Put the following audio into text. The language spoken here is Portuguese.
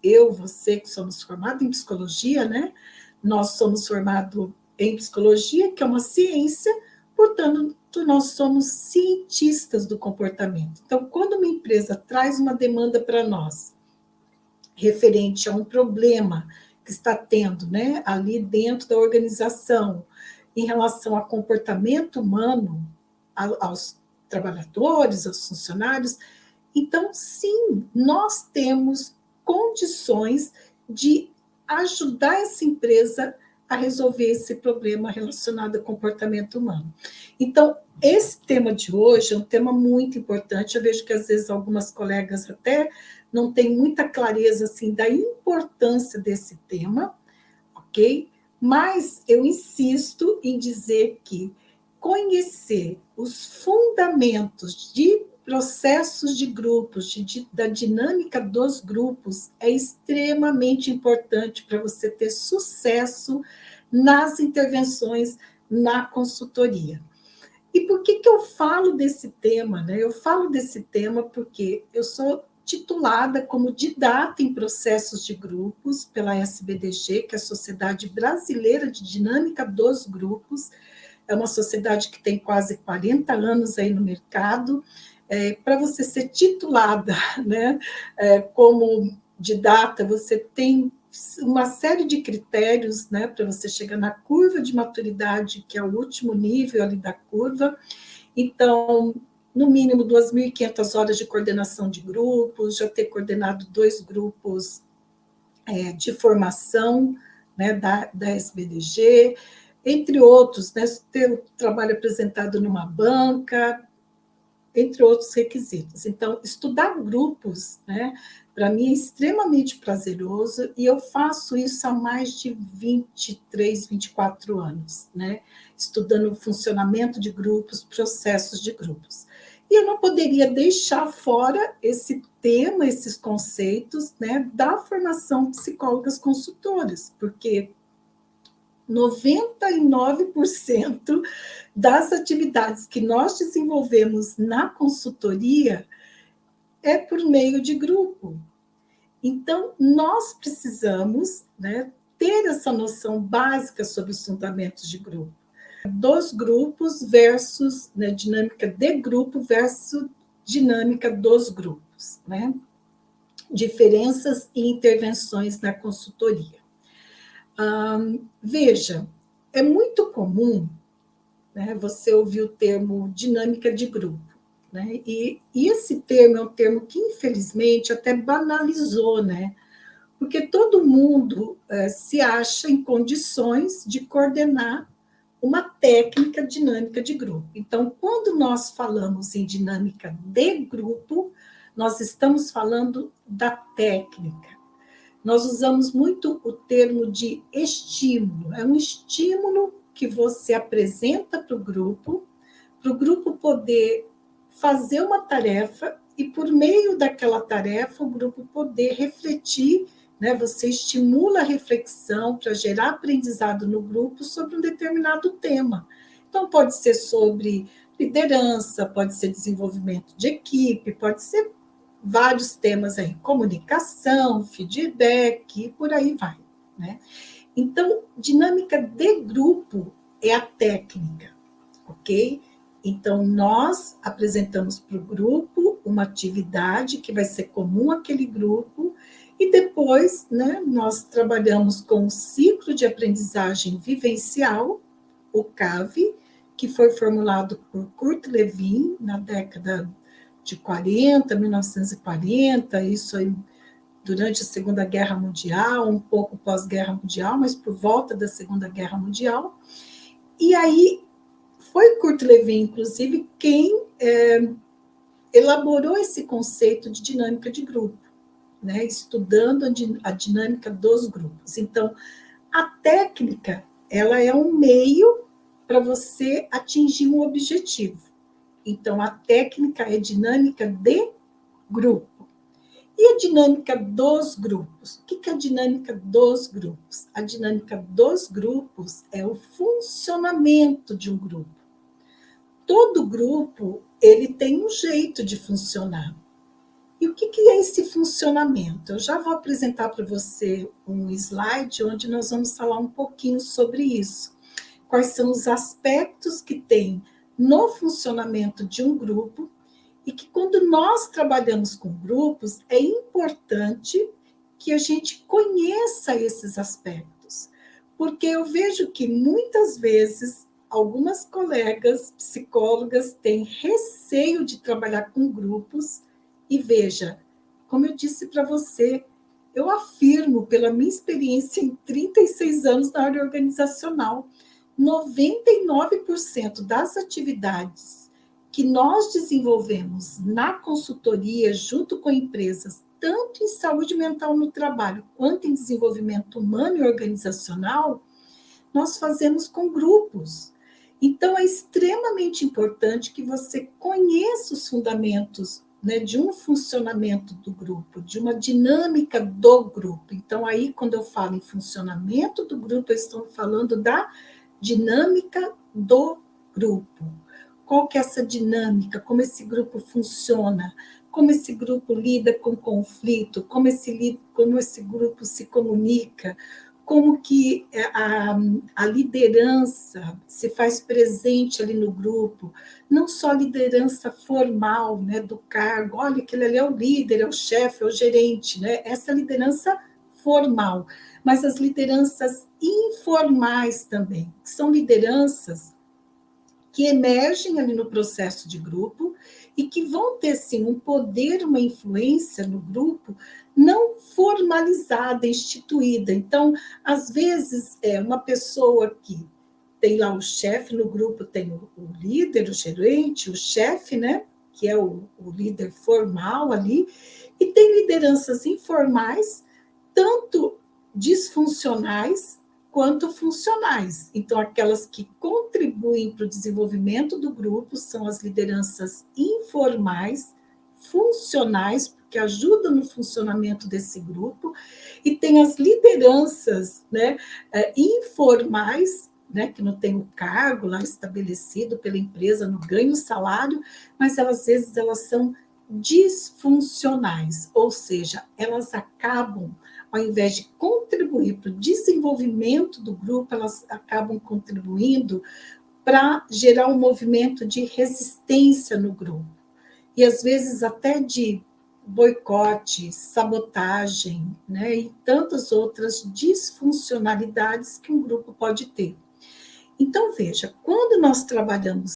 eu, você, que somos formados em psicologia, né? Nós somos formados em psicologia, que é uma ciência, portanto, nós somos cientistas do comportamento. Então, quando uma empresa traz uma demanda para nós, referente a um problema que está tendo, né, ali dentro da organização, em relação ao comportamento humano, aos trabalhadores, aos funcionários, então, sim, nós temos condições de ajudar essa empresa a resolver esse problema relacionado ao comportamento humano. Então, esse tema de hoje é um tema muito importante. Eu vejo que, às vezes, algumas colegas até não têm muita clareza assim, da importância desse tema, ok? Mas eu insisto em dizer que conhecer os fundamentos de processos de grupos, da dinâmica dos grupos, é extremamente importante para você ter sucesso nas intervenções na consultoria. E por que eu falo desse tema? Né? Eu falo desse tema porque eu sou titulada como didata em processos de grupos pela SBDG, que é a Sociedade Brasileira de Dinâmica dos Grupos. É uma sociedade que tem quase 40 anos aí no mercado. Para você ser titulada, né, como didata, você tem uma série de critérios, né, para você chegar na curva de maturidade, que é o último nível ali da curva. Então, no mínimo 2.500 horas de coordenação de grupos, já ter coordenado 2 grupos de formação, né, da SBDG, entre outros, né, ter o trabalho apresentado numa banca, entre outros requisitos. Então, estudar grupos, né, para mim é extremamente prazeroso, e eu faço isso há mais de 23, 24 anos, né, estudando o funcionamento de grupos, processos de grupos. E eu não poderia deixar fora esse tema, esses conceitos, né, da formação psicólogas consultoras, porque 99% das atividades que nós desenvolvemos na consultoria é por meio de grupo. Então, nós precisamos, né, ter essa noção básica sobre os fundamentos de grupo. Dos grupos versus, né, dinâmica de grupo versus dinâmica dos grupos, né? Diferenças e intervenções na consultoria. Veja, é muito comum, né, você ouvir o termo dinâmica de grupo. Né? E esse termo é um termo que, infelizmente, até banalizou, né? Porque todo mundo se acha em condições de coordenar uma técnica dinâmica de grupo. Então, quando nós falamos em dinâmica de grupo, nós estamos falando da técnica. Nós usamos muito o termo de estímulo. É um estímulo que você apresenta para o grupo poder fazer uma tarefa e, por meio daquela tarefa, o grupo poder refletir, né? Você estimula a reflexão para gerar aprendizado no grupo sobre um determinado tema. Então, pode ser sobre liderança, pode ser desenvolvimento de equipe, pode ser vários temas aí, comunicação, feedback, e por aí vai, né? Então, dinâmica de grupo é a técnica, ok? Então, nós apresentamos para o grupo uma atividade que vai ser comum àquele grupo, e depois, né, nós trabalhamos com o ciclo de aprendizagem vivencial, o CAV, que foi formulado por Kurt Lewin na década de 40, 1940, isso aí durante a Segunda Guerra Mundial, um pouco pós-Guerra Mundial, mas por volta da Segunda Guerra Mundial. E aí foi Kurt Lewin, inclusive, quem elaborou esse conceito de dinâmica de grupo, né? Estudando a dinâmica dos grupos. Então, a técnica, ela é um meio para você atingir um objetivo. Então, a técnica é dinâmica de grupo. E a dinâmica dos grupos? O que é a dinâmica dos grupos? A dinâmica dos grupos é o funcionamento de um grupo. Todo grupo ele tem um jeito de funcionar. E o que é esse funcionamento? Eu já vou apresentar para você um slide onde nós vamos falar um pouquinho sobre isso. Quais são os aspectos que tem no funcionamento de um grupo e que quando nós trabalhamos com grupos, é importante que a gente conheça esses aspectos. Porque eu vejo que muitas vezes algumas colegas psicólogas têm receio de trabalhar com grupos e veja, como eu disse para você, eu afirmo pela minha experiência em 36 anos na área organizacional, 99% das atividades que nós desenvolvemos na consultoria junto com empresas, tanto em saúde mental no trabalho quanto em desenvolvimento humano e organizacional, nós fazemos com grupos. Então, é extremamente importante que você conheça os fundamentos, né, de um funcionamento do grupo, de uma dinâmica do grupo. Então, aí, quando eu falo em funcionamento do grupo, eu estou falando da dinâmica do grupo. Qual que é essa dinâmica? Como esse grupo funciona? Como esse grupo lida com conflito? Como esse grupo se comunica? Como que a liderança se faz presente ali no grupo? Não só a liderança formal, né, do cargo. Olha, aquele ali é o líder, é o chefe, é o gerente, né? Essa liderança formal, mas as lideranças informais também, que são lideranças que emergem ali no processo de grupo e que vão ter, sim, um poder, uma influência no grupo não formalizada, instituída. Então, às vezes, é uma pessoa que tem lá o chefe no grupo, tem o líder, o gerente, o chefe, né? Que é o líder formal ali, e tem lideranças informais, tanto disfuncionais quanto funcionais. Então, aquelas que contribuem para o desenvolvimento do grupo são as lideranças informais, funcionais, porque ajudam no funcionamento desse grupo, e tem as lideranças, né, informais, né, que não tem o cargo lá estabelecido pela empresa, não ganha o salário, mas elas, às vezes elas são disfuncionais, ou seja, elas acabam, ao invés de contribuir para o desenvolvimento do grupo, elas acabam contribuindo para gerar um movimento de resistência no grupo. E às vezes até de boicote, sabotagem, né, e tantas outras disfuncionalidades que um grupo pode ter. Então, veja, quando nós trabalhamos